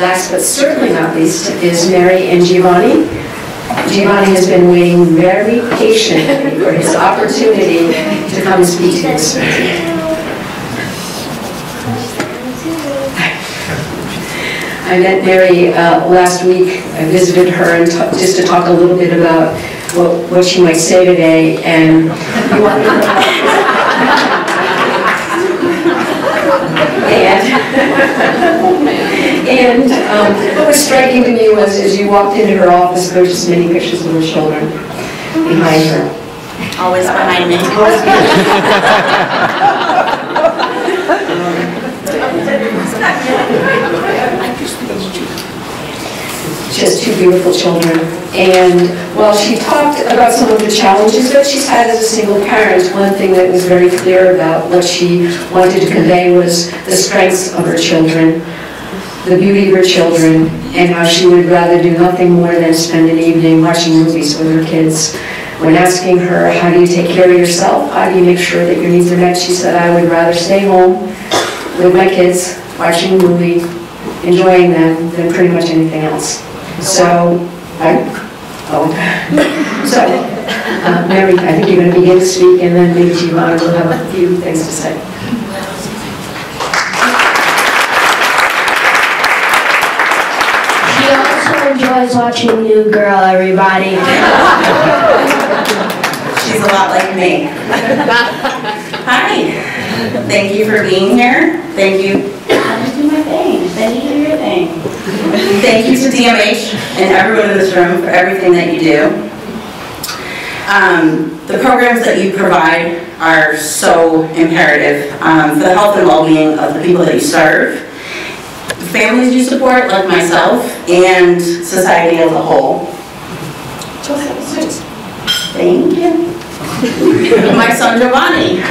last but certainly not least is Mary and Giovanni. Giovanni has been waiting very patiently for his opportunity to come and speak to us. I met Mary last week. I visited her and just to talk a little bit about what she might say today. And what was striking to me was as you walked into her office, there were just many pictures of her children behind her. Always behind me. She has two beautiful children, and while she talked about some of the challenges that she's had as a single parent, one thing that was very clear about what she wanted to convey was the strengths of her children, the beauty of her children, and how she would rather do nothing more than spend an evening watching movies with her kids. When asking her, how do you take care of yourself? How do you make sure that your needs are met? She said, I would rather stay home with my kids, watching a movie, enjoying them, than pretty much anything else. So, Mary, I think you're going to begin to speak, and then maybe Giovanni will have a few things to say. She also enjoys watching New Girl, everybody. She's a lot like me. Hi. Thank you for being here. Thank you. I'll just do my thing. Then you do your thing. Thank you to DMH and everyone in this room for everything that you do. The programs that you provide are so imperative for the health and well-being of the people that you serve, the families you support, like myself, and society as a whole. Thank you. My son Giovanni. I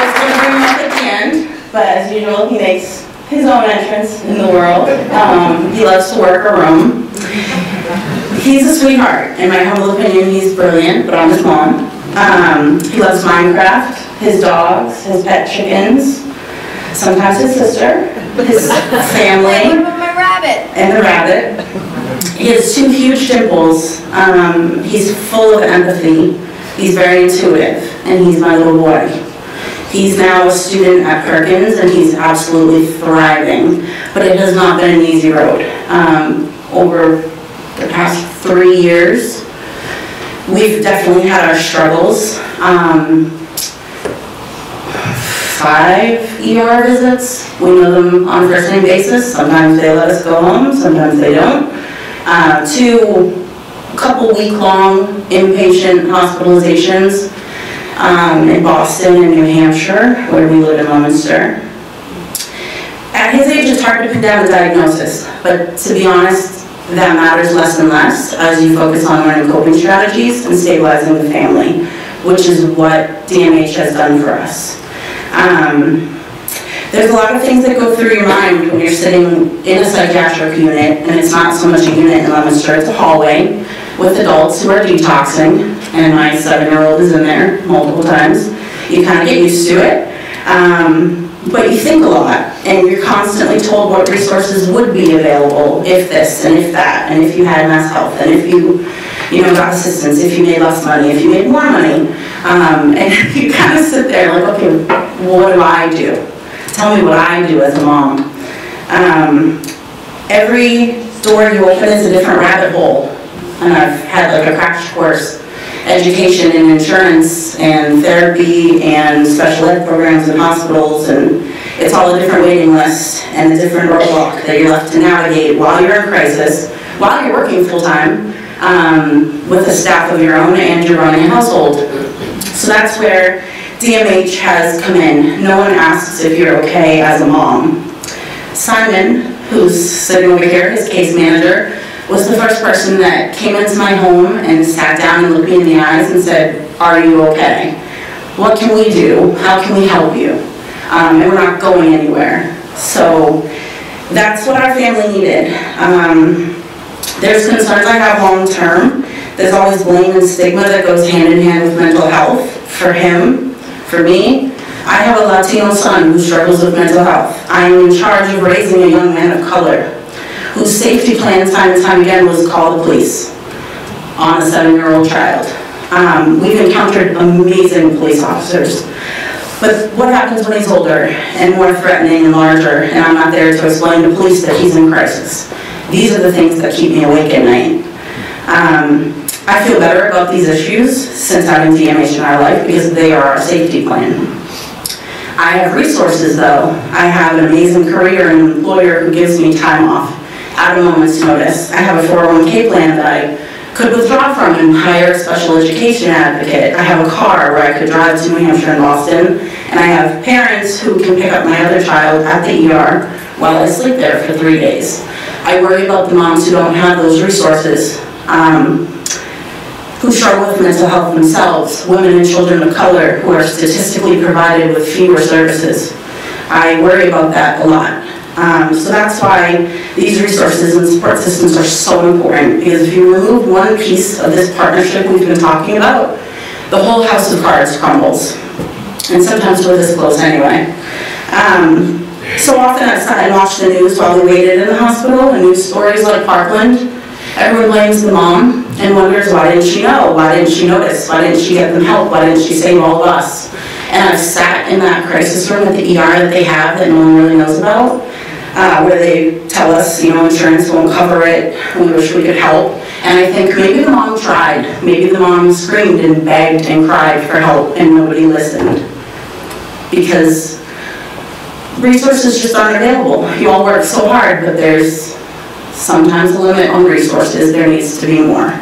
was going to bring him up at the end, but as usual, he makes his own entrance in the world. He loves to work or roam. He's a sweetheart. In my humble opinion, he's brilliant, but I'm his mom. He loves Minecraft, his dogs, his pet chickens, sometimes his sister, his family. What about my rabbit? And the rabbit. He has two huge dimples. He's full of empathy. He's very intuitive, and he's my little boy. He's now a student at Perkins, and he's absolutely thriving, but it has not been an easy road. Over the past 3 years, we've definitely had our struggles. 5 ER visits. We know them on a first-name basis. Sometimes they let us go home, sometimes they don't. 2 couple week-long inpatient hospitalizations in Boston and New Hampshire, where we live in Leominster. At his age, it's hard to pin down the diagnosis, but to be honest, that matters less and less as you focus on learning coping strategies and stabilizing the family, which is what DMH has done for us. There's a lot of things that go through your mind when you're sitting in a psychiatric unit, and it's not so much a unit in Leominster, it's a hallway with adults who are detoxing, and my 7-year-old is in there multiple times. You kind of get used to it, but you think a lot, and you're constantly told what resources would be available if this and if that, and if you had mass health, and if you got assistance, if you made less money, if you made more money, and you kind of sit there like, okay, well, what do I do? Tell me what I do as a mom. Every door you open is a different rabbit hole. And I've had like a crash course education in insurance and therapy and special ed programs in hospitals, and it's all a different waiting list and a different roadblock that you're left to navigate while you're in crisis, while you're working full-time with a staff of your own and you're running a household. So that's where DMH has come in. No one asks if you're okay as a mom. Simon, who's sitting over here, his case manager, was the first person that came into my home and sat down and looked me in the eyes and said, are you okay? What can we do? How can we help you? And we're not going anywhere. So that's what our family needed. There's concerns I have long term. There's always blame and stigma that goes hand in hand with mental health for him, for me. I have a Latino son who struggles with mental health. I am in charge of raising a young man of color whose safety plan time and time again was call the police on a 7-year-old child. We've encountered amazing police officers. But what happens when he's older and more threatening and larger, and I'm not there to explain to police that he's in crisis? These are the things that keep me awake at night. I feel better about these issues since having DMH in our life because they are our safety plan. I have resources though. I have an amazing career and an employer who gives me time off at a moment's notice. I have a 401k plan that I could withdraw from and hire a special education advocate. I have a car where I could drive to New Hampshire and Boston, and I have parents who can pick up my other child at the ER while I sleep there for 3 days. I worry about the moms who don't have those resources, who struggle with mental health themselves, women and children of color who are statistically provided with fewer services. I worry about that a lot. So that's why these resources and support systems are so important, because if you remove one piece of this partnership we've been talking about, the whole house of cards crumbles. And sometimes we're this close anyway. So often I've sat and watched the news while we waited in the hospital, and news stories like Parkland. Everyone blames the mom and wonders, why didn't she know? Why didn't she notice? Why didn't she get them help? Why didn't she save all of us? And I've sat in that crisis room at the ER that they have that no one really knows about, where they tell us, insurance won't cover it, we wish we could help. And I think maybe the mom tried. Maybe the mom screamed and begged and cried for help and nobody listened. Because resources just aren't available. You all work so hard, but there's sometimes a limit on resources. There needs to be more.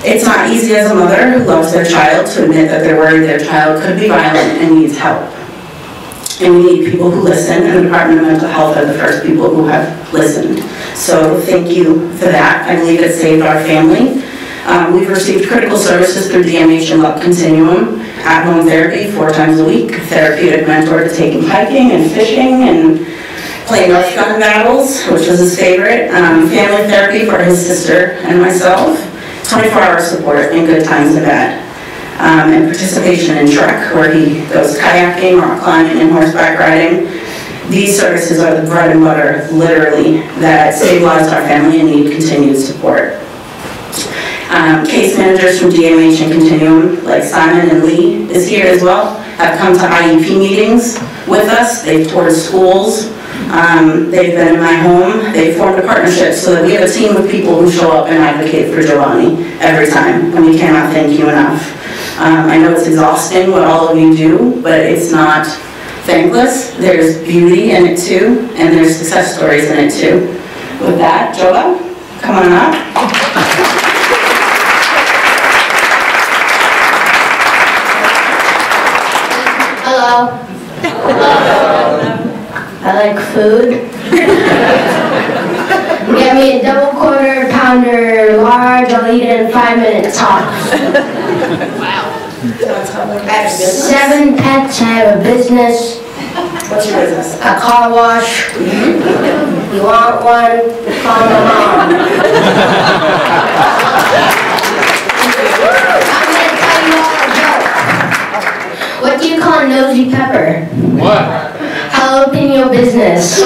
It's not easy as a mother who loves their child to admit that they're worried their child could be violent and needs help. And we need people who listen, and the Department of Mental Health are the first people who have listened. So thank you for that. I believe it saved our family. We've received critical services through DMH and Luck Continuum, at-home therapy 4 times a week, therapeutic mentor to take him hiking and fishing and play Nerf gun battles, which was his favorite, family therapy for his sister and myself, 24-hour support in good times and bad, and participation in Trek, where he goes kayaking, rock climbing, and horseback riding. These services are the bread and butter, literally, that stabilized our family and need continued support. Case managers from DMH and Continuum, like Simon and Lee is here as well, have come to IEP meetings with us. They've toured schools. They've been in my home. They've formed a partnership so that we have a team of people who show up and advocate for Giovanni every time, and we cannot thank you enough. I know it's exhausting what all of you do, but it's not thankless. There's beauty in it too, and there's success stories in it too. With that, Joa, come on up. Hello. I like food. Get me a double quarter pounder large, I'll eat it in 5 minutes tops. Wow. I have 7 pets, I have a business. What's your business? A car wash. You want one? Call my mom. I'm gonna tell you all a joke. What do you call a nosy pepper? What? Jalapeno business.